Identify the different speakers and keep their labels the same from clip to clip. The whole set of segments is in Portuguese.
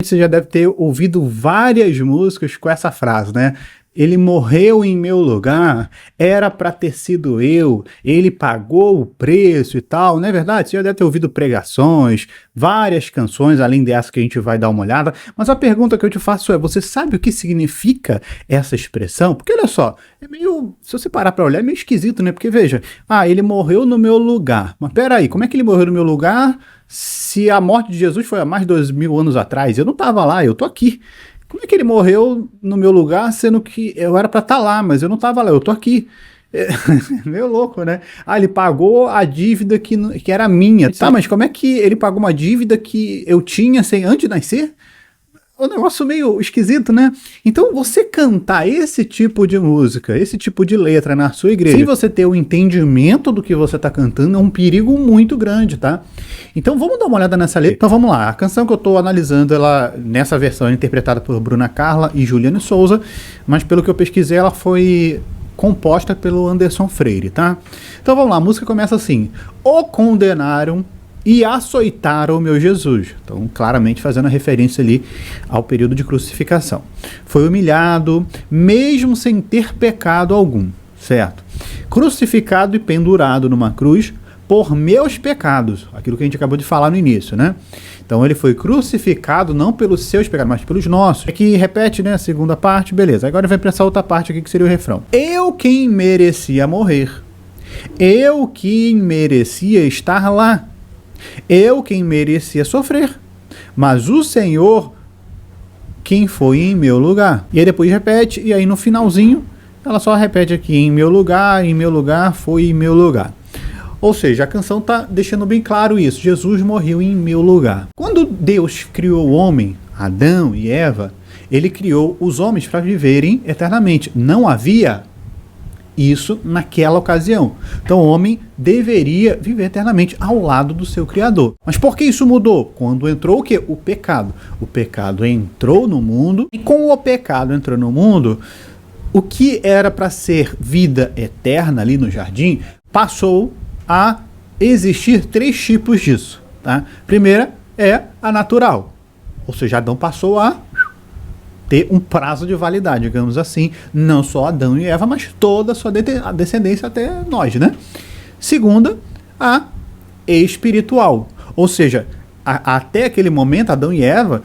Speaker 1: Você já deve ter ouvido várias músicas com essa frase, né? Ele morreu em meu lugar, era para ter sido eu, ele pagou o preço e tal, não é verdade? Você já deve ter ouvido pregações, várias canções, além dessa que a gente vai dar uma olhada, mas a pergunta que eu te faço é, você sabe o que significa essa expressão? Porque olha só, é meio, se você parar para olhar, é meio esquisito, né? Porque veja, ele morreu no meu lugar, mas peraí, como é que ele morreu no meu lugar se a morte de Jesus foi há mais de 2000 anos atrás? Eu não estava lá, eu tô aqui. Como é que ele morreu no meu lugar, sendo que eu era para estar lá, mas eu não estava lá, eu tô aqui? É meio louco, né? Ele pagou a dívida que era minha. Tá, mas como é que ele pagou uma dívida que eu tinha antes de nascer? Um negócio meio esquisito, né? Então, você cantar esse tipo de música, esse tipo de letra na sua igreja, sem você ter o entendimento do que você está cantando, é um perigo muito grande, tá? Então, vamos dar uma olhada nessa letra. Então, vamos lá. A canção que eu estou analisando, ela, nessa versão, é interpretada por Bruna Carla e Juliane Souza, mas pelo que eu pesquisei, ela foi composta pelo Anderson Freire, tá? Então, vamos lá. A música começa assim. O condenaram e açoitaram o meu Jesus. Então, claramente fazendo a referência ali ao período de crucificação. Foi humilhado, mesmo sem ter pecado algum, certo? Crucificado e pendurado numa cruz por meus pecados. Aquilo que a gente acabou de falar no início, né? Então, ele foi crucificado não pelos seus pecados, mas pelos nossos. Aqui repete, né? A segunda parte, beleza. Agora vai para essa outra parte aqui que seria o refrão. Eu quem merecia morrer. Eu quem merecia estar lá. Eu quem merecia sofrer, mas o Senhor quem foi em meu lugar. E aí depois repete, e aí no finalzinho ela só repete aqui, em meu lugar foi em meu lugar. Ou seja, a canção está deixando bem claro isso, Jesus morreu em meu lugar. Quando Deus criou o homem, Adão e Eva, ele criou os homens para viverem eternamente. Não havia isso naquela ocasião. Então o homem deveria viver eternamente ao lado do seu Criador. Mas por que isso mudou? Quando entrou o quê? O pecado. O pecado entrou no mundo, e com o pecado entrou no mundo, o que era para ser vida eterna ali no jardim, passou a existir 3 tipos disso. Tá? Primeira é a natural. Ou seja, Adão passou a ter um prazo de validade, digamos assim, não só Adão e Eva, mas toda a sua descendência até nós, né? Segunda, a espiritual, ou seja, até aquele momento Adão e Eva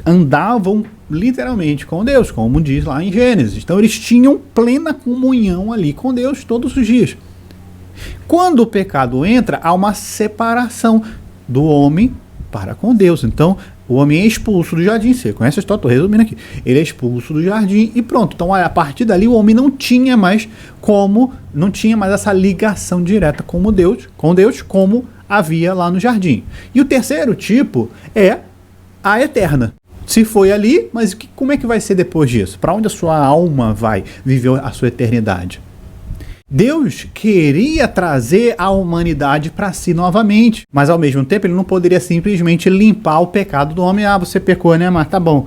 Speaker 1: andavam literalmente com Deus, como diz lá em Gênesis. Então eles tinham plena comunhão ali com Deus todos os dias. Quando o pecado entra, há uma separação do homem para com Deus. Então o homem é expulso do jardim. Você conhece a história? Estou resumindo aqui. Ele é expulso do jardim e pronto. Então, a partir dali, o homem não tinha mais essa ligação direta com Deus, como havia lá no jardim. E o terceiro tipo é a eterna. Se foi ali, mas como é que vai ser depois disso? Para onde a sua alma vai viver a sua eternidade? Deus queria trazer a humanidade para si novamente, mas ao mesmo tempo ele não poderia simplesmente limpar o pecado do homem. Você pecou, né, mas tá bom,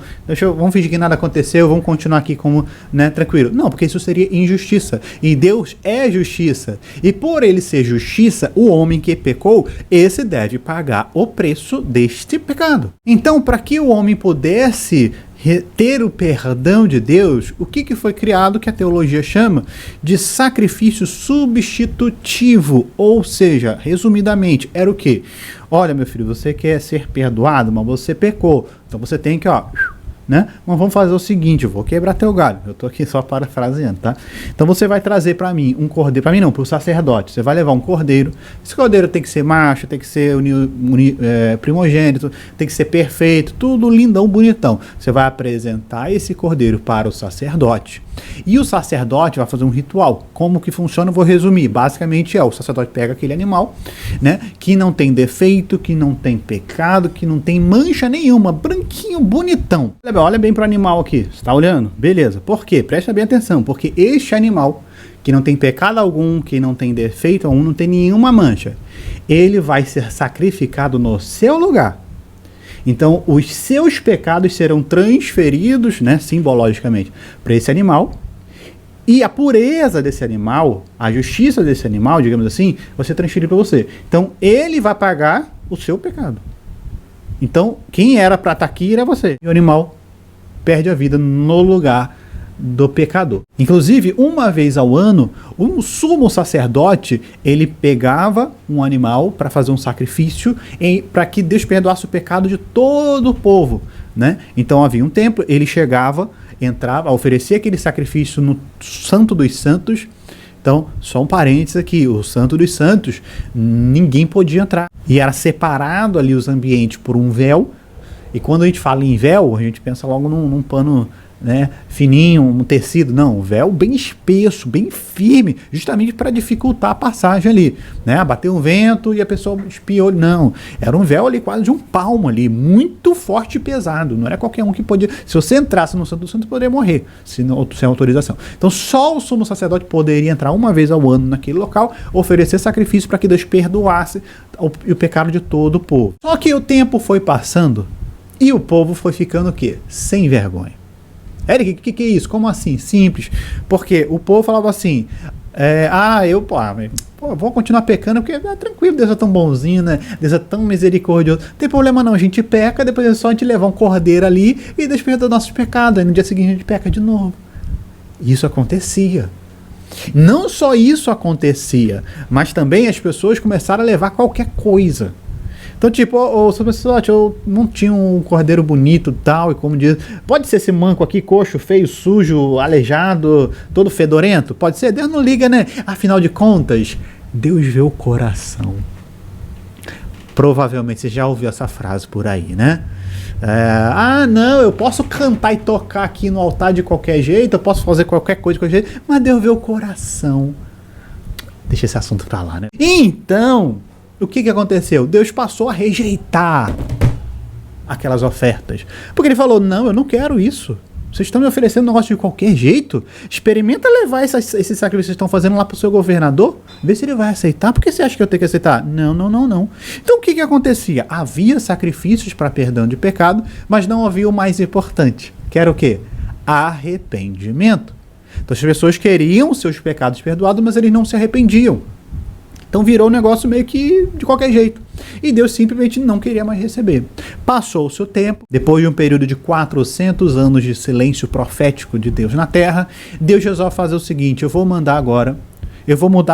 Speaker 1: vamos fingir que nada aconteceu, vamos continuar aqui como, né, tranquilo. Não, porque isso seria injustiça, e Deus é justiça, e por ele ser justiça, o homem que pecou, esse deve pagar o preço deste pecado. Então, para que o homem pudesse ter o perdão de Deus, o que foi criado que a teologia chama de sacrifício substitutivo, ou seja, resumidamente, era o quê? Olha, meu filho, você quer ser perdoado, mas você pecou, então você tem que, né? Mas vamos fazer o seguinte, eu vou quebrar teu galho, eu tô aqui só parafraseando, tá? Então você vai trazer para mim um cordeiro, para mim não, para o sacerdote, você vai levar um cordeiro, esse cordeiro tem que ser macho, tem que ser primogênito, tem que ser perfeito, tudo lindão, bonitão. Você vai apresentar esse cordeiro para o sacerdote, e o sacerdote vai fazer um ritual. Como que funciona? Eu vou resumir, basicamente o sacerdote pega aquele animal, né, que não tem defeito, que não tem pecado, que não tem mancha nenhuma, branquinho, bonitão. Olha bem para o animal aqui, você está olhando? Beleza, por quê? Presta bem atenção, porque este animal, que não tem pecado algum, que não tem defeito algum, não tem nenhuma mancha, ele vai ser sacrificado no seu lugar. Então, os seus pecados serão transferidos, né, simbologicamente, para esse animal, e a pureza desse animal, a justiça desse animal, digamos assim, vai ser transferida para você. Então, ele vai pagar o seu pecado. Então, quem era para estar aqui era você. E o animal perde a vida no lugar do pecador. Inclusive, uma vez ao ano, um sumo sacerdote, ele pegava um animal para fazer um sacrifício para que Deus perdoasse o pecado de todo o povo, né? Então havia um templo, ele chegava, entrava, oferecia aquele sacrifício no Santo dos Santos. Então, só um parênteses aqui, o Santo dos Santos, ninguém podia entrar. E era separado ali os ambientes por um véu. E quando a gente fala em véu, a gente pensa logo num pano, né, fininho, um tecido. Não, um véu bem espesso, bem firme, justamente para dificultar a passagem ali, né? Bateu um vento e a pessoa espiou. Não, era um véu ali quase de um palmo ali, muito forte e pesado. Não era qualquer um que podia. Se você entrasse no Santo dos Santos, poderia morrer sem autorização. Então só o sumo sacerdote poderia entrar uma vez ao ano naquele local, oferecer sacrifício para que Deus perdoasse o pecado de todo o povo. Só que o tempo foi passando e o povo foi ficando o quê? Sem vergonha. Eric, o que é isso? Como assim? Simples. Porque o povo falava assim, vou continuar pecando porque é tranquilo, Deus é tão bonzinho, né? Deus é tão misericordioso. Não tem problema não, a gente peca, depois é só a gente levar um cordeiro ali e Deus perdoa nossos pecados. Aí no dia seguinte a gente peca de novo. Isso acontecia. Não só isso acontecia, mas também as pessoas começaram a levar qualquer coisa. Então, tipo, eu não tinha um cordeiro bonito e tal, e como diz, pode ser esse manco aqui, coxo, feio, sujo, aleijado, todo fedorento? Pode ser? Deus não liga, né? Afinal de contas, Deus vê o coração. Provavelmente você já ouviu essa frase por aí, né? Não, eu posso cantar e tocar aqui no altar de qualquer jeito, eu posso fazer qualquer coisa de qualquer jeito, mas Deus vê o coração. Deixa esse assunto pra lá, né? Então, o que aconteceu? Deus passou a rejeitar aquelas ofertas. Porque ele falou, não, eu não quero isso. Vocês estão me oferecendo um negócio de qualquer jeito? Experimenta levar esse sacrifício que vocês estão fazendo lá para o seu governador, vê se ele vai aceitar. Por que você acha que eu tenho que aceitar? Não. Então o que acontecia? Havia sacrifícios para perdão de pecado, mas não havia o mais importante, que era o quê? Arrependimento. Então as pessoas queriam seus pecados perdoados, mas eles não se arrependiam. Então virou um negócio meio que de qualquer jeito. E Deus simplesmente não queria mais receber. Passou o seu tempo, depois de um período de 400 anos de silêncio profético de Deus na terra, Deus resolve fazer o seguinte, eu vou mudar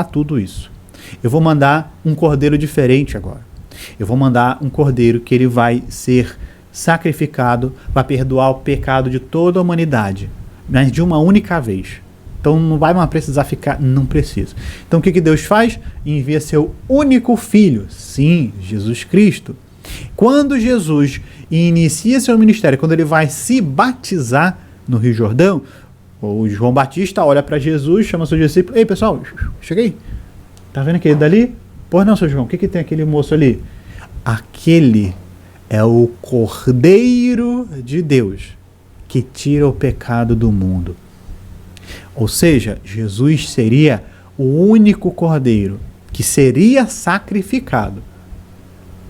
Speaker 1: tudo isso. Eu vou mandar um cordeiro diferente agora. Eu vou mandar um cordeiro que ele vai ser sacrificado para perdoar o pecado de toda a humanidade, mas de uma única vez. Então não vai mais precisar ficar, não precisa. Então o que Deus faz? Envia seu único filho, sim, Jesus Cristo. Quando Jesus inicia seu ministério, quando ele vai se batizar no Rio Jordão, o João Batista olha para Jesus, chama seus discípulos, ei pessoal, cheguei, tá vendo aquele dali? Pois não, seu João, o que tem aquele moço ali? Aquele é o Cordeiro de Deus que tira o pecado do mundo. Ou seja, Jesus seria o único cordeiro que seria sacrificado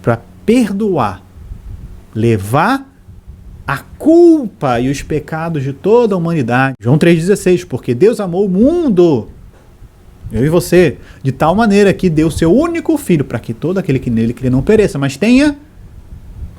Speaker 1: para perdoar, levar a culpa e os pecados de toda a humanidade. João 3,16, porque Deus amou o mundo, eu e você, de tal maneira que deu seu único filho para que todo aquele que nele crê não pereça, mas tenha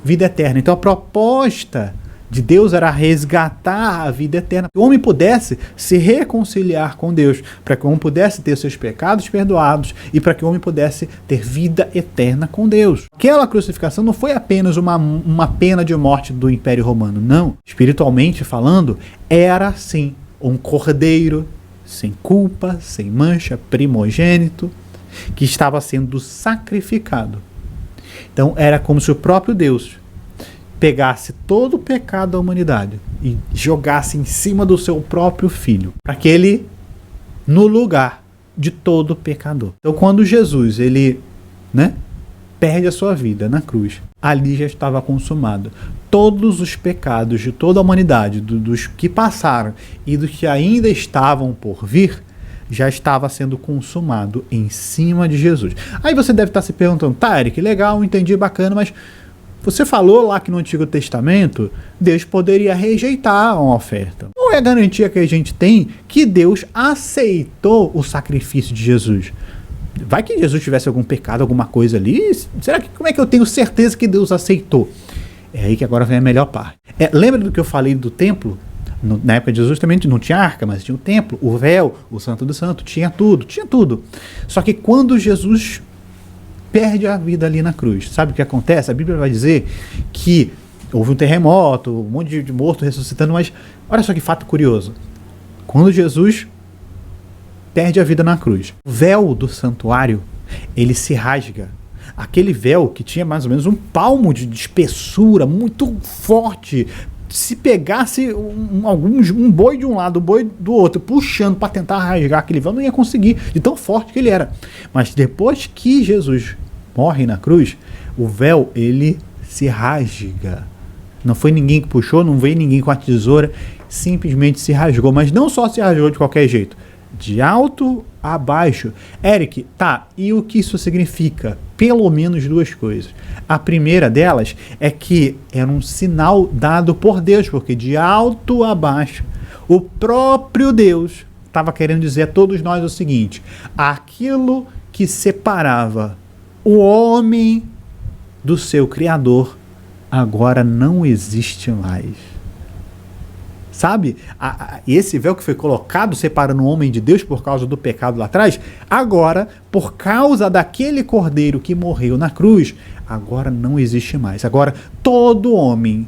Speaker 1: vida eterna. Então a proposta de Deus era resgatar a vida eterna. Que o homem pudesse se reconciliar com Deus, para que o homem pudesse ter seus pecados perdoados e para que o homem pudesse ter vida eterna com Deus. Aquela crucificação não foi apenas uma pena de morte do Império Romano, não. Espiritualmente falando, era sim um cordeiro sem culpa, sem mancha, primogênito, que estava sendo sacrificado. Então era como se o próprio Deus pegasse todo o pecado da humanidade e jogasse em cima do seu próprio filho, para que ele, no lugar de todo pecador. Então quando Jesus, ele, perde a sua vida na cruz, ali já estava consumado. Todos os pecados de toda a humanidade, dos que passaram e dos que ainda estavam por vir, já estava sendo consumado em cima de Jesus. Aí você deve estar se perguntando, tá, Eric, legal, entendi, bacana, mas você falou lá que no Antigo Testamento Deus poderia rejeitar uma oferta. Qual é a garantia que a gente tem que Deus aceitou o sacrifício de Jesus? Vai que Jesus tivesse algum pecado, alguma coisa ali? Como é que eu tenho certeza que Deus aceitou? É aí que agora vem a melhor parte. Lembra do que eu falei do templo? Na época de Jesus também não tinha arca, mas tinha o templo, o véu, o Santo do Santo, tinha tudo. Só que quando Jesus perde a vida ali na cruz, sabe o que acontece? A Bíblia vai dizer que houve um terremoto, um monte de morto ressuscitando, mas olha só que fato curioso. Quando Jesus perde a vida na cruz, o véu do santuário, ele se rasga. Aquele véu que tinha mais ou menos um palmo de espessura, muito forte. Se pegasse um boi de um lado, um boi do outro, puxando para tentar rasgar aquele véu, não ia conseguir, de tão forte que ele era. Mas depois que Jesus morre na cruz, o véu, ele se rasga. Não foi ninguém que puxou, não veio ninguém com a tesoura, simplesmente se rasgou. Mas não só se rasgou de qualquer jeito, de alto a baixo. Eric, tá, e o que isso significa? Pelo menos duas coisas. A primeira delas é que era um sinal dado por Deus, porque de alto a baixo, o próprio Deus estava querendo dizer a todos nós o seguinte: aquilo que separava o homem do seu Criador agora não existe mais. Sabe? Esse véu que foi colocado separando o homem de Deus por causa do pecado lá atrás, agora, por causa daquele cordeiro que morreu na cruz, agora não existe mais. Agora, todo homem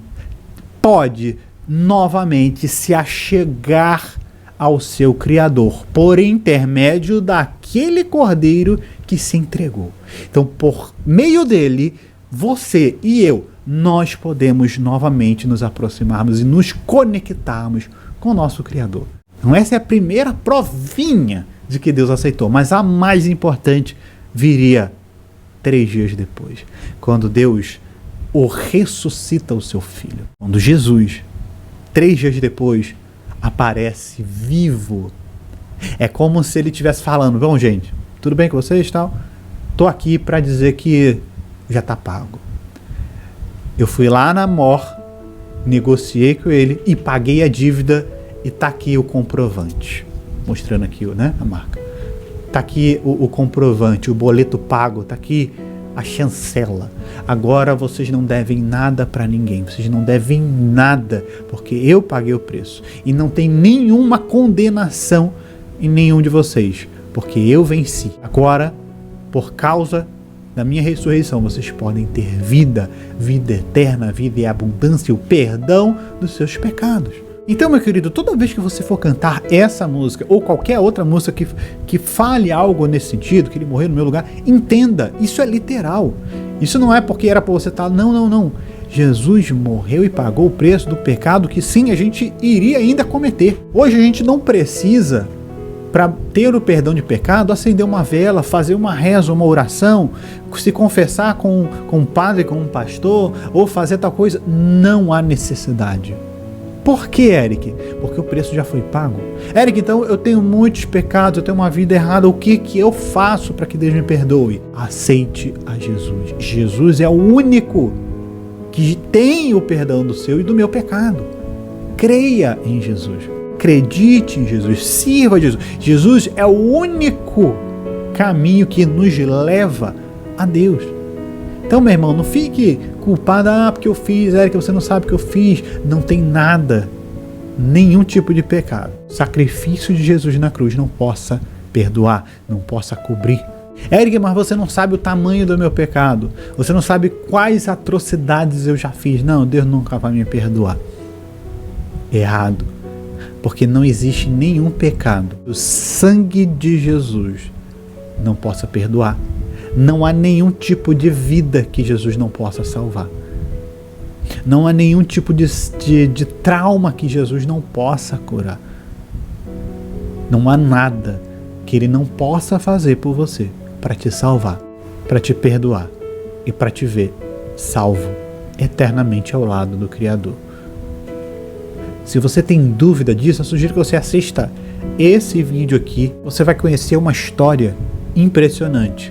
Speaker 1: pode novamente se achegar ao seu Criador por intermédio daquele cordeiro que se entregou. Então, por meio dele, você e eu, nós podemos novamente nos aproximarmos e nos conectarmos com o nosso Criador. Então essa é a primeira provinha de que Deus aceitou, mas a mais importante viria 3 dias depois, quando Deus o ressuscita o seu filho. Quando Jesus, 3 dias depois, aparece vivo. É como se ele estivesse falando: bom, gente, tudo bem com vocês, tal? Tô aqui para dizer que já está pago. Eu fui lá na MOR, negociei com ele e paguei a dívida, e tá aqui o comprovante. Mostrando aqui, né, a marca. Tá aqui o comprovante, o boleto pago, tá aqui a chancela. Agora vocês não devem nada para ninguém, vocês não devem nada, porque eu paguei o preço. E não tem nenhuma condenação em nenhum de vocês, porque eu venci. Agora, por causa da minha ressurreição, vocês podem ter vida eterna, vida e abundância, o perdão dos seus pecados. Então, meu querido, toda vez que você for cantar essa música ou qualquer outra música que fale algo nesse sentido, que ele morreu no meu lugar, entenda, isso é literal. Isso não é porque era para você estar, não. Jesus morreu e pagou o preço do pecado que sim, a gente iria ainda cometer. Hoje a gente não precisa, para ter o perdão de pecado, acender uma vela, fazer uma reza, uma oração, se confessar com um padre, com um pastor, ou fazer tal coisa. Não há necessidade. Por que, Eric? Porque o preço já foi pago. Eric, então eu tenho muitos pecados, eu tenho uma vida errada, o que eu faço para que Deus me perdoe? Aceite a Jesus. Jesus é o único que tem o perdão do seu e do meu pecado. Creia em Jesus. Acredite em Jesus, sirva a Jesus. Jesus é o único caminho que nos leva a Deus. Então, meu irmão, não fique culpado, porque eu fiz, Eric, você não sabe o que eu fiz. Não tem nada, nenhum tipo de pecado. O sacrifício de Jesus na cruz não possa perdoar, não possa cobrir. Eric, mas você não sabe o tamanho do meu pecado. Você não sabe quais atrocidades eu já fiz. Não, Deus nunca vai me perdoar. Errado. Porque não existe nenhum pecado que o sangue de Jesus não possa perdoar. Não há nenhum tipo de vida que Jesus não possa salvar. Não há nenhum tipo de trauma que Jesus não possa curar. Não há nada que Ele não possa fazer por você para te salvar, para te perdoar e para te ver salvo eternamente ao lado do Criador. Se você tem dúvida disso, eu sugiro que você assista esse vídeo aqui. Você vai conhecer uma história impressionante,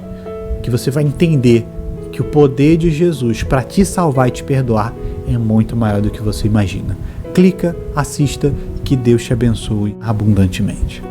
Speaker 1: que você vai entender que o poder de Jesus para te salvar e te perdoar é muito maior do que você imagina. Clica, assista, que Deus te abençoe abundantemente.